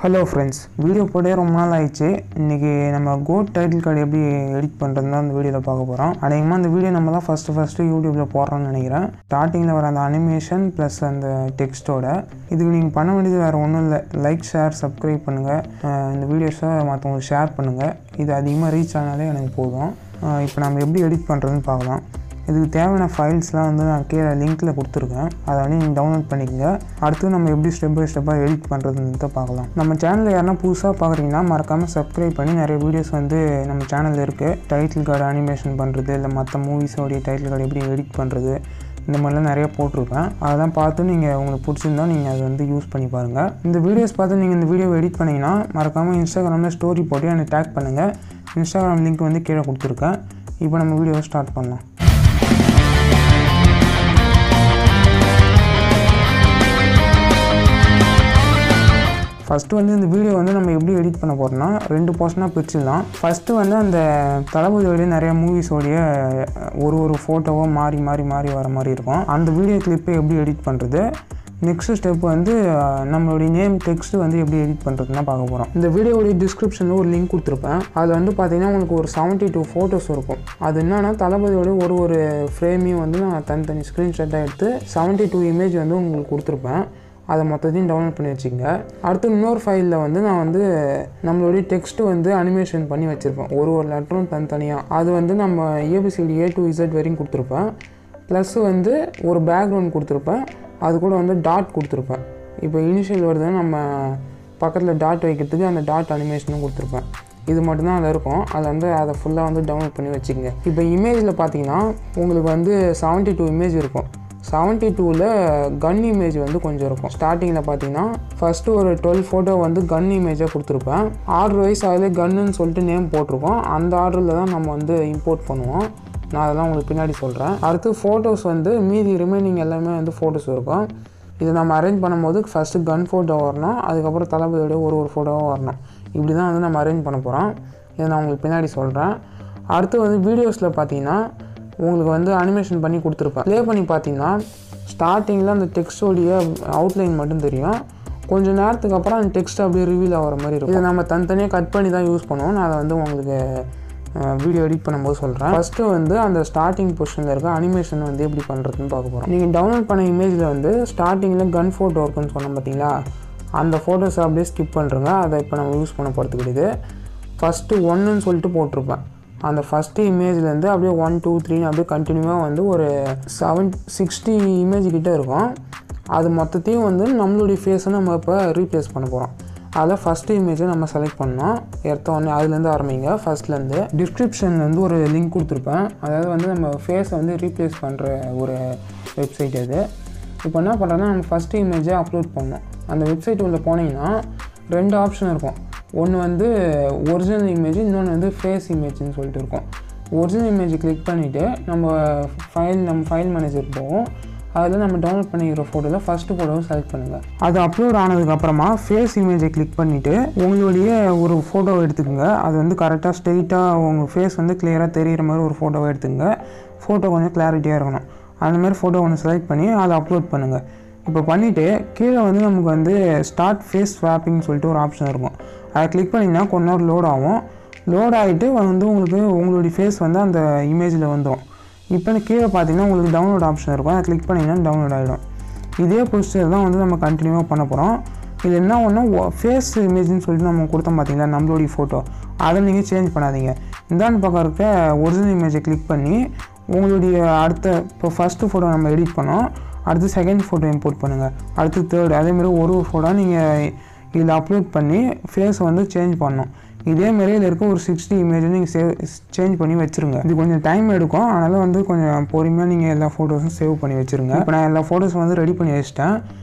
Hello friends, video போட்டே ரொம்ப நாள் ஆயிடுச்சு. இன்றைக்கி நம்ம கோட் டைட்டில் கார்டு எப்படி எடிட் பண்ணுறது தான் அந்த வீடியோவில் பார்க்க போகிறோம். அநேகமாக அந்த வீடியோ நம்ம தான் ஃபஸ்ட்டு யூடியூப்பில் போடுறோன்னு நினைக்கிறேன். ஸ்டார்டிங்கில் வர அந்த அனிமேஷன் ப்ளஸ் அந்த டெக்ஸ்ட்டோட இதுக்கு நீங்கள் பண்ண வேண்டியது வேறு ஒன்றும் இல்லை. லைக், ஷேர், சப்ஸ்கிரைப் பண்ணுங்கள். இந்த வீடியோஸை மற்றவங்களுக்கு ஷேர் பண்ணுங்கள். இது அதிகமாக ரீச் ஆனாலே எனக்கு போதும். இப்போ நம்ம எப்படி எடிட் பண்ணுறதுன்னு பார்க்கலாம். இதுக்கு தேவையான ஃபைல்ஸ்லாம் வந்து நான் கீழே லிங்க்கில் கொடுத்துருக்கேன். அதை வந்து நீங்கள் டவுன்லோட் பண்ணிக்கோங்க. அடுத்து நம்ம எப்படி ஸ்டெப் பை ஸ்டெப்பாக எடிட் பண்ணுறதுன்னு பார்க்கலாம். நம்ம சேனலில் யாருன்னா புதுசாக பார்க்குறீங்கன்னா மறக்காமல் சப்ஸ்கிரைப் பண்ணி நிறைய வீடியோஸ் வந்து நம்ம சேனலில் இருக்குது. டைட்டில் கார்டு அனிமேஷன் பண்ணுறது, இல்லை மற்ற மூவிஸோடைய டைட்டில் கார்டு எப்படி எடிட் பண்ணுறது, இந்த மாதிரிலாம் நிறைய போட்டிருப்பேன். அதெல்லாம் பார்த்து நீங்கள் உங்களுக்கு பிடிச்சிருந்தா நீங்கள் அதை வந்து யூஸ் பண்ணி பாருங்கள். இந்த வீடியோஸ் பார்த்து நீங்கள் இந்த வீடியோவை எடிட் பண்ணிங்கன்னா மறக்காமல் இன்ஸ்டாகிராமில் ஸ்டோரி போட்டு எனக்கு டேக் பண்ணுங்கள். இன்ஸ்டாகிராம் லிங்க் வந்து கீழே கொடுத்துருக்கேன். இப்போ நம்ம வீடியோவை ஸ்டார்ட் பண்ணலாம். ஃபஸ்ட்டு வந்து இந்த வீடியோ வந்து நம்ம எப்படி எடிட் பண்ண போகிறோம்னா 2 போர்ஷனாக பிரிச்சிடலாம். ஃபஸ்ட்டு வந்து அந்த தளபதியோடைய நிறைய மூவிஸோடைய ஒரு ஃபோட்டோவோ மாறி வர மாதிரி இருக்கும். அந்த வீடியோ கிளிப்பை எப்படி எடிட் பண்ணுறது. நெக்ஸ்ட் ஸ்டெப் வந்து நம்மளுடைய நேம் டெக்ஸ்ட்டு வந்து எப்படி எடிட் பண்ணுறதுன்னா பார்க்க போகிறோம். இந்த வீடியோடைய டிஸ்கிரிப்ஷனில் ஒரு லிங்க் கொடுத்துருப்பேன். அதில் வந்து பார்த்திங்கன்னா உங்களுக்கு ஒரு 72 ஃபோட்டோஸ் இருக்கும். அது என்னென்னா தளபதியோட ஒரு ஃப்ரேமையும் வந்து நான் தனித்தனி ஸ்க்ரீன்ஷாட்டாக எடுத்து 72 இமேஜ் வந்து உங்களுக்கு கொடுத்துருப்பேன். அதை மொத்தத்தையும் டவுன்லோட் பண்ணி வச்சுக்கோங்க. அடுத்து இன்னொரு ஃபைலில் வந்து நான் வந்து நம்மளுடைய டெக்ஸ்ட்டு வந்து அனிமேஷன் பண்ணி வச்சுருப்பேன். ஒரு லெட்டரும் தனித்தனியாக. அது வந்து நம்ம ABCD A to Z வரையும் கொடுத்துருப்பேன். ப்ளஸ் வந்து ஒரு பேக்ரவுண்ட் கொடுத்துருப்பேன். அது கூட வந்து டாட் கொடுத்துருப்பேன். இப்போ இனிஷியல் வருதுன்னா நம்ம பக்கத்தில் டாட் வைக்கிறதுக்கு அந்த டாட் அனிமேஷனும் கொடுத்துருப்பேன். இது மட்டும்தான் அதில் இருக்கும். அதை ஃபுல்லாக வந்து டவுன்லோட் பண்ணி வச்சுக்கோங்க. இப்போ இமேஜில் பார்த்தீங்கன்னா உங்களுக்கு வந்து 72 இமேஜ் இருக்கும். 72ல் கன் இமேஜ் வந்து கொஞ்சம் இருக்கும். ஸ்டார்டிங்கில் பார்த்தீங்கன்னா ஃபஸ்ட்டு ஒரு 12 ஃபோட்டோ வந்து கன் இமேஜாக கொடுத்துருப்பேன். ஆர்டர் வைஸ் அதில் கன்னுன்னு சொல்லிட்டு நேம் போட்டிருக்கோம். அந்த ஆர்டரில் தான் நம்ம வந்து இம்போர்ட் பண்ணுவோம். நான் அதெல்லாம் உங்களுக்கு பின்னாடி சொல்கிறேன். அடுத்து ஃபோட்டோஸ் வந்து மீதி ரிமைனிங் எல்லாமே வந்து ஃபோட்டோஸ் இருக்கும். இதை நம்ம அரேஞ்ச் பண்ணும்போது ஃபஸ்ட்டு கன் ஃபோட்டோ வரணும். அதுக்கப்புறம் தளபதியோடைய ஒரு ஃபோட்டோவாக வரணும். இப்படி தான் வந்து நம்ம அரேஞ்ச் பண்ண போகிறோம். இதை நான் உங்களுக்கு பின்னாடி சொல்கிறேன். அடுத்து வந்து வீடியோஸில் பார்த்தீங்கன்னா உங்களுக்கு வந்து அனிமேஷன் பண்ணி கொடுத்துருப்பேன். ப்ளே பண்ணி பார்த்தீங்கன்னா ஸ்டார்டிங்கில் அந்த டெக்ஸ்டோடைய அவுட்லைன் மட்டும் தெரியும். கொஞ்சம் நேரத்துக்கு அப்புறம் அந்த டெக்ஸ்ட் அப்படியே ரிவீல் ஆகிற மாதிரி இருக்கும். இதை நம்ம தனித்தனியாக கட் பண்ணி தான் யூஸ் பண்ணுவோம். நான் அதை வந்து உங்களுக்கு வீடியோ எடிட் பண்ணும்போது சொல்கிறேன். ஃபஸ்ட்டு வந்து அந்த ஸ்டார்டிங் பொசிஷனில் இருக்க அனிமேஷன் வந்து எப்படி பண்ணுறதுன்னு பார்க்க போகிறோம். நீங்கள் டவுன்லோட் பண்ண இமேஜில் வந்து ஸ்டார்டிங்கில் கன் ஃபோட்டோ இருக்குன்னு சொன்னோம் பார்த்தீங்களா, அந்த ஃபோட்டோஸை அப்படியே ஸ்கிப் பண்ணுறங்க. அதை இப்போ நம்ம யூஸ் பண்ண போகிறது கிடையாது. ஃபஸ்ட்டு 1ன்னு சொல்லிட்டு போட்டிருப்பேன். அந்த ஃபஸ்ட்டு இமேஜ்லேருந்து அப்படியே 1, 2, 3 அப்படியே கண்டினியூவாக வந்து ஒரு 60 இமேஜ் கிட்டே இருக்கும். அது மொத்தத்தையும் வந்து நம்மளுடைய ஃபேஸை நம்ம இப்போ ரீப்ளேஸ் பண்ண போகிறோம். அதில் ஃபஸ்ட்டு இமேஜை நம்ம செலக்ட் பண்ணோம். எடுத்த உடனே அதுலேருந்து ஆரம்பிங்க. ஃபஸ்ட்லேருந்து டிஸ்கிரிப்ஷன்லேருந்து ஒரு லிங்க் கொடுத்துருப்பேன். அதாவது வந்து நம்ம ஃபேஸை வந்து ரீப்ளேஸ் பண்ணுற ஒரு வெப்சைட் அது. இப்போ என்ன பண்ணுறதுன்னா நம்ம ஃபஸ்ட்டு இமேஜை அப்லோட் பண்ணோம். அந்த வெப்சைட் உள்ள போனீங்கன்னா 2 ஆப்ஷன் இருக்கும். ஒன்று வந்து ஒரிஜினல் இமேஜ், இன்னொன்று வந்து ஃபேஸ் இமேஜ்னு சொல்லிட்டு இருக்கும். ஒரிஜினல் இமேஜ் கிளிக் பண்ணிவிட்டு நம்ம ஃபைல் மேனேஜர் போவோம். அதில் நம்ம டவுன்லோட் பண்ணிக்கிற ஃபோட்டோவில் ஃபஸ்ட்டு ஃபோட்டோவை செலக்ட் பண்ணுங்கள். அது அப்லோட் ஆனதுக்கப்புறமா ஃபேஸ் இமேஜை கிளிக் பண்ணிவிட்டு உங்களுடைய ஒரு ஃபோட்டோவை எடுத்துக்கோங்க. அது வந்து கரெக்டாக ஸ்ட்ரெயிட்டாக உங்கள் ஃபேஸ் வந்து கிளியராக தெரிகிற மாதிரி ஒரு ஃபோட்டோவை எடுத்துக்கோங்க. ஃபோட்டோ கொஞ்சம் கிளாரிட்டியாக இருக்கணும். அந்தமாதிரி ஃபோட்டோ ஒன்று செலக்ட் பண்ணி அதை அப்லோட் பண்ணுங்கள். இப்போ பண்ணிவிட்டு கீழே வந்து நமக்கு வந்து ஸ்டார்ட் ஃபேஸ் ஸ்வாப்பிங்னு சொல்லிட்டு ஒரு ஆப்ஷன் இருக்கும். அதை கிளிக் பண்ணிங்கன்னா கொஞ்ச நேரம் லோட் ஆகும். லோட் ஆகிட்டு வந்து உங்களுக்கு உங்களுடைய ஃபேஸ் வந்து அந்த இமேஜில் வந்துடும். இப்போ கீழே பார்த்தீங்கன்னா உங்களுக்கு டவுன்லோட் ஆப்ஷன் இருக்கும். அதை கிளிக் பண்ணிங்கன்னா டவுன்லோட் ஆகிடும். இதே ப்ரொசீஜர் தான் வந்து நம்ம கண்டினியூவாக பண்ண போகிறோம். இது என்ன ஒன்று ஃபேஸ் இமேஜ்னு சொல்லிட்டு நம்ம கொடுத்தோம் பார்த்தீங்களா நம்மளுடைய ஃபோட்டோ, அதை நீங்கள் சேஞ்ச் பண்ணாதீங்க. இந்தாண்டு பக்கம் இருக்க ஒரிஜினல் இமேஜை கிளிக் பண்ணி உங்களுடைய அடுத்த இப்போ ஃபஸ்ட்டு ஃபோட்டோ நம்ம எடிட் பண்ணோம். அடுத்து செகண்ட் ஃபோட்டோ இம்போர்ட் பண்ணுங்கள். அடுத்து தேர்ட், அதேமாதிரி ஒரு ஃபோட்டோ நீங்கள் இதில் அப்லோட் பண்ணி ஃபேஸை வந்து சேஞ்ச் பண்ணணும். இதேமாரி இதில் இருக்க ஒரு 60 இமேஜை நீங்கள் சேஞ்ச் பண்ணி வச்சுருங்க. இது கொஞ்சம் டைம் எடுக்கும். அதனால் வந்து கொஞ்சம் பொறுமையாக நீங்கள் எல்லா ஃபோட்டோஸும் சேவ் பண்ணி வச்சுருங்க. இப்போ நான் எல்லா ஃபோட்டோஸும் வந்து ரெடி பண்ணி வச்சிட்டேன்.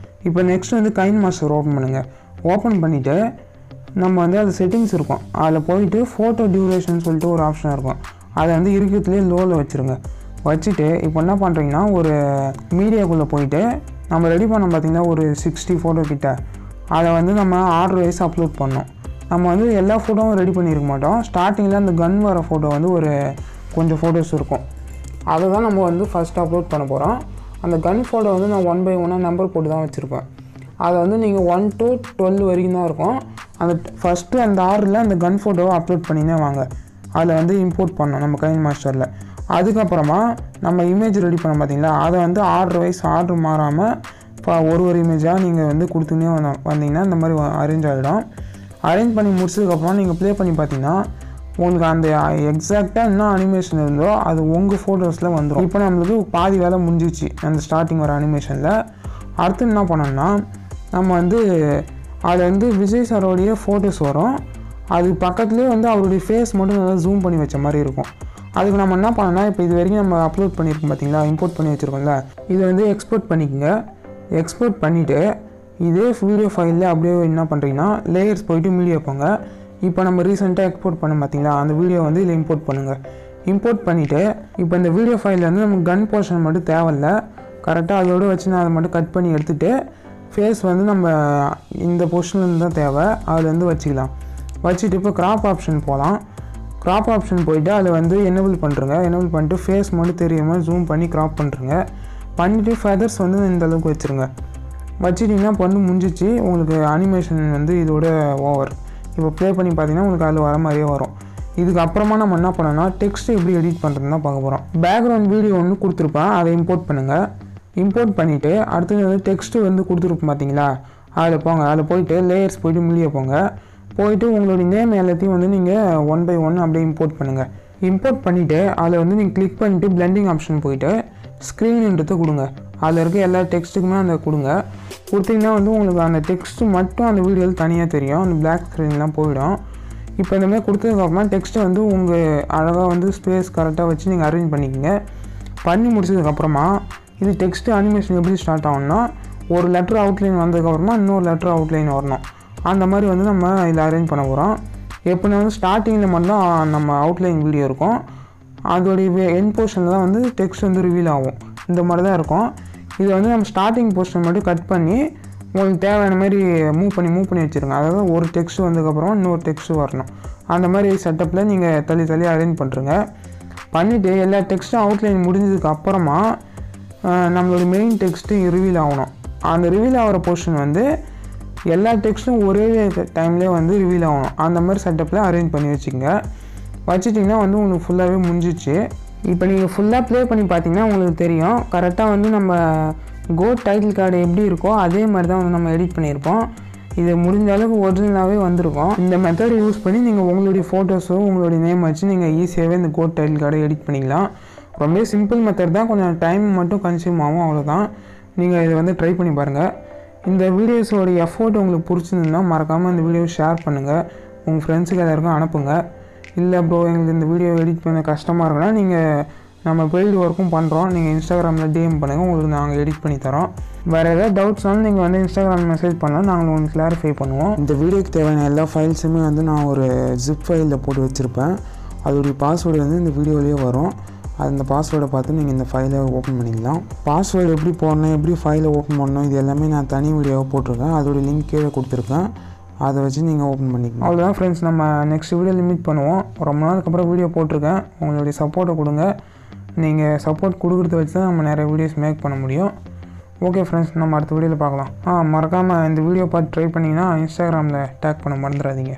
இப்போ நெக்ஸ்ட் வந்து கைன் மாஸ்டர் ஓப்பன் பண்ணுங்கள். ஓப்பன் பண்ணிவிட்டு நம்ம வந்து அது செட்டிங்ஸ் இருக்கும். அதில் போயிட்டு ஃபோட்டோ டியூரேஷன் சொல்லிட்டு ஒரு ஆப்ஷன் இருக்கும். அதை வந்து இருக்கிறதுலேயே லோவில் வச்சுருங்க. வச்சுட்டு இப்போ என்ன பண்ணுறீங்கன்னா ஒரு மீடியாக்குள்ளே போயிட்டு நம்ம ரெடி பண்ணோம் பார்த்திங்கன்னா ஒரு 60 ஃபோட்டோ கிட்ட, அதை வந்து நம்ம ஆர்டர் வைஸ் அப்லோட் பண்ணோம். நம்ம வந்து எல்லா ஃபோட்டோவும் ரெடி பண்ணியிருக்க மாட்டோம். ஸ்டார்டிங்கில் அந்த கன் வர ஃபோட்டோ வந்து ஒரு கொஞ்சம் ஃபோட்டோஸ் இருக்கும். அதை தான் நம்ம வந்து ஃபஸ்ட் அப்லோட் பண்ண போகிறோம். அந்த கன் ஃபோட்டோ வந்து நான் 1 by 1 நம்பர் போட்டு தான் வச்சுருப்பேன். அதை வந்து நீங்கள் 1 to 12 வரைக்கும் தான் இருக்கும். அந்த ஃபஸ்ட்டு அந்த ஆர்டரில் அந்த கன் ஃபோட்டோவை அப்லோட் பண்ணினே வாங்க. அதில் வந்து இம்போர்ட் பண்ணோம் நம்ம கைன் மாஸ்டரில். அதுக்கப்புறமா நம்ம இமேஜ் ரெடி பண்ணோம் பார்த்தீங்களா, அதை வந்து ஆர்டர் வைஸ் ஆர்டர் மாறாமல் இப்போ ஒரு இமேஜாக நீங்கள் வந்து கொடுத்துனே வந்தீங்கன்னா இந்த மாதிரி அரேஞ்ச் ஆகிடும். அரேஞ்ச் பண்ணி முடிச்சதுக்கப்புறம் நீங்கள் ப்ளே பண்ணி பார்த்தீங்கன்னா உங்களுக்கு அந்த எக்ஸாக்டாக என்ன அனிமேஷன் இருந்தோ அது உங்கள் ஃபோட்டோஸில் வந்துடும். இப்போ நம்மளுக்கு பாதி வேலை முடிஞ்சிச்சு அந்த ஸ்டார்டிங் வர அனிமேஷனில். அடுத்து என்ன பண்ணோம்னா நம்ம வந்து அதில் வந்து விஜய் சாரோடைய ஃபோட்டோஸ் வரும். அது பக்கத்துலேயே வந்து அவருடைய ஃபேஸ் மட்டும் நல்லா ஜூம் பண்ணி வச்ச மாதிரி இருக்கும். அதுக்கு நம்ம என்ன பண்ணோம்னா இப்போ இது வரைக்கும் நம்ம அப்லோட் பண்ணியிருக்கோம் பார்த்தீங்களா, இம்போர்ட் பண்ணி வச்சுருக்கோம்ல, இதை வந்து எக்ஸ்போர்ட் பண்ணிக்கோங்க. எக்ஸ்போர்ட் பண்ணிவிட்டு இதே வீடியோ ஃபைலில் அப்படியே என்ன பண்ணுறீங்கன்னா லேயர்ஸ் போய்ட்டு மீடியா போங்க. இப்போ நம்ம ரீசெண்டாக எக்ஸ்போர்ட் பண்ணோம் பார்த்தீங்களா, அந்த வீடியோ வந்து இதில் இம்போர்ட் பண்ணுங்கள். இம்போர்ட் பண்ணிவிட்டு இப்போ இந்த வீடியோ ஃபைலில் வந்து நமக்கு கன் போர்ஷன் மட்டும் தேவையில்லை, கரெக்டாக அதோடு வச்சு நான் அதை மட்டும் கட் பண்ணி எடுத்துகிட்டு ஃபேஸ் வந்து நம்ம இந்த போர்ஷன்லேருந்து தான் தேவை, அதில் வந்து வச்சுக்கலாம். வச்சுட்டு இப்போ கிராப் ஆப்ஷன் போகலாம். கிராப் ஆப்ஷன் போய்ட்டு அதில் வந்து எனேபிள் பண்ணுறங்க. எனேபிள் பண்ணிட்டு ஃபேஸ் மட்டும் தெரியாமல் ஜூம் பண்ணி கிராப் பண்ணுறங்க. பண்ணிவிட்டு ஃபெதர்ஸ் வந்து இந்த அளவுக்கு வச்சுருங்க. வச்சுட்டிங்கன்னா இப்போ வந்து முடிஞ்சிச்சு. உங்களுக்கு அனிமேஷன் வந்து இதோட ஓவர். இப்போ ப்ளே பண்ணி பார்த்தீங்கன்னா உங்களுக்கு அதில் வர மாதிரியே வரும். இதுக்கப்புறமா நம்ம என்ன பண்ணோம்னா டெக்ஸ்ட் எப்படி எடிட் பண்ணுறதுன்னு தான் பார்க்க போகிறோம். பேக்ரவுண்ட் வீடியோ ஒன்று கொடுத்துருப்பேன், அதை இம்போர்ட் பண்ணுங்கள். இம்போர்ட் பண்ணிவிட்டு அடுத்தது வந்து டெக்ஸ்ட்டு வந்து கொடுத்துருப்போம் பார்த்தீங்களா, அதில் போங்க. அதில் போய்ட்டு லேயர்ஸ் போய்ட்டு மீடியா போங்க. போய்ட்டு உங்களுடைய நேம் எல்லாத்தையும் வந்து நீங்கள் 1 by 1 அப்படியே இம்போர்ட் பண்ணுங்கள். இம்போர்ட் பண்ணிவிட்டு அதில் வந்து நீங்கள் கிளிக் பண்ணிவிட்டு பிளெண்டிங் ஆப்ஷன் போய்ட்டு ஸ்க்ரீன்ன்றதை கொடுங்க. அதில் இருக்க எல்லா டெக்ஸ்ட்டுக்குமே அந்த கொடுங்க. கொடுத்தீங்கன்னா வந்து உங்களுக்கு அந்த டெக்ஸ்ட்டு மட்டும் அந்த வீடியோவில் தனியாக தெரியும், அந்த பிளாக் ஸ்க்ரீன்லாம் போயிடும். இப்போ இந்தமாதிரி கொடுத்ததுக்கப்புறமா டெக்ஸ்ட்டை வந்து உங்கள் அழகாக வந்து ஸ்பேஸ் கரெக்டாக வச்சு நீங்கள் அரேஞ்ச் பண்ணிக்கோங்க. பண்ணி முடிச்சதுக்கப்புறமா இது டெக்ஸ்ட்டு அனிமேஷன் எப்படி ஸ்டார்ட் ஆகும்னா ஒரு லெட்டர் அவுட்லைன் வந்ததுக்கப்புறமா இன்னொரு லெட்டர் அவுட்லைன் வரணும். அந்த மாதிரி வந்து நம்ம இதில் அரேஞ்ச் பண்ண போகிறோம். எப்படின்னா வந்து ஸ்டார்டிங்கில் மட்டும் நம்ம அவுட்லைன் வீடியோ இருக்கும், அதோடைய எண்ட் போர்ஷனில் தான் வந்து டெக்ஸ்ட் வந்து ரிவீல் ஆகும். இந்த மாதிரி தான் இருக்கும். இதை வந்து நம்ம ஸ்டார்டிங் போர்ஷன் மட்டும் கட் பண்ணி உங்களுக்கு தேவையான மாதிரி மூவ் பண்ணி வச்சுருங்க. அதாவது ஒரு டெக்ஸ்ட் வந்ததுக்கப்புறம் இன்னொரு டெக்ஸ்ட்டு வரணும். அந்த மாதிரி செட்டப்பில் நீங்கள் தள்ளி அரேஞ்ச் பண்ணுறங்க. பண்ணிவிட்டு எல்லா டெக்ஸ்ட்டும் அவுட்லைன் முடிஞ்சதுக்கு அப்புறமா நம்மளோட மெயின் டெக்ஸ்ட்டு ரிவீல் ஆகணும். அந்த ரிவீல் ஆகிற போர்ஷன் வந்து எல்லா டெக்ஸ்ட்டும் ஒரே டைம்லேயே வந்து ரிவீல் ஆகணும். அந்த மாதிரி செட்டப்பில் அரேஞ்ச் பண்ணி வச்சுக்கோங்க. வச்சுட்டிங்கன்னா வந்து உங்களுக்கு ஃபுல்லாகவே முடிஞ்சிச்சு. இப்போ நீங்கள் ஃபுல்லாக ப்ளே பண்ணி பார்த்தீங்கன்னா உங்களுக்கு தெரியும், கரெக்டாக வந்து நம்ம கோட் டைட்டில் கார்டு எப்படி இருக்கோ அதே மாதிரி தான் வந்து நம்ம எடிட் பண்ணியிருப்போம். இது முடிஞ்ச அளவுக்கு ஒரிஜினலாகவே வந்திருக்கும். இந்த மெத்தட் யூஸ் பண்ணி நீங்கள் உங்களுடைய ஃபோட்டோஸோ உங்களுடைய நேம் வச்சு நீங்கள் ஈஸியாகவே இந்த கோட் டைட்டில் கார்டை எடிட் பண்ணிக்கலாம். ரொம்ப சிம்பிள் மெத்தட் தான், கொஞ்சம் டைம் மட்டும் கன்சியூம் ஆகும், அவ்வளோதான். நீங்கள் இதை வந்து ட்ரை பண்ணி பாருங்கள். இந்த வீடியோஸோட எஃபோர்ட் உங்களுக்கு பிடிச்சிருந்ததுன்னா மறக்காமல் இந்த வீடியோ ஷேர் பண்ணுங்கள், உங்கள் ஃப்ரெண்ட்ஸுக்கு எல்லாருக்கும் அனுப்புங்க. இல்லை ப்ரோ எங்களுக்கு இந்த வீடியோ எடிட் பண்ண கஷ்டமாக இருக்குன்னா நீங்கள் நம்ம பெய்டு ஒர்க்கும் பண்ணுறோம், நீங்கள் இன்ஸ்டாகிராமில் டிஎம் பண்ணுங்கள், உங்களுக்கு நாங்கள் எடிட் பண்ணி தரோம். வேறு ஏதாவது டவுட்ஸ்னாலும் நீங்கள் வந்து இன்ஸ்டாகிராம் மெசேஜ் பண்ணலாம், நாங்கள் உங்களுக்கு கிளாரிஃபை பண்ணுவோம். இந்த வீடியோக்கு தேவையான எல்லா ஃபைல்ஸுமே வந்து நான் ஒரு ஜிப் ஃபைலில் போட்டு வச்சுருப்பேன். அதோடைய பாஸ்வேர்டு வந்து இந்த வீடியோலேயே வரும். அந்த பாஸ்வேர்டை பார்த்து நீங்கள் இந்த ஃபைலை ஓப்பன் பண்ணிக்கலாம். பாஸ்வேர்டு எப்படி போடணும், எப்படி ஃபைலை ஓப்பன் பண்ணணும், இது எல்லாமே நான் தனி வீடியோவாக போட்டிருக்கேன். அதோடைய லிங்க் கீழே கொடுத்துருக்கேன், அதை வச்சு நீங்கள் ஓப்பன் பண்ணிக்கலாம். அவ்வளோதான் ஃப்ரெண்ட்ஸ், நம்ம நெக்ஸ்ட் வீடியோ லிமிட் பண்ணுவோம். ரொம்ப நாளுக்கு அப்புறம் வீடியோ போட்டிருக்கேன், உங்களுடைய சப்போர்ட்டை கொடுங்க. நீங்கள் சப்போர்ட் கொடுக்குறத வச்சு தான் நம்ம நிறைய வீடியோஸ் மேக் பண்ண முடியும். ஓகே ஃப்ரெண்ட்ஸ், நம்ம அடுத்த வீடியோவில் பார்க்கலாம். மறக்காமல் இந்த வீடியோ பார்த்து ட்ரை பண்ணிங்கன்னா இன்ஸ்டாகிராமில் டேக் பண்ண மறந்துடாதீங்க.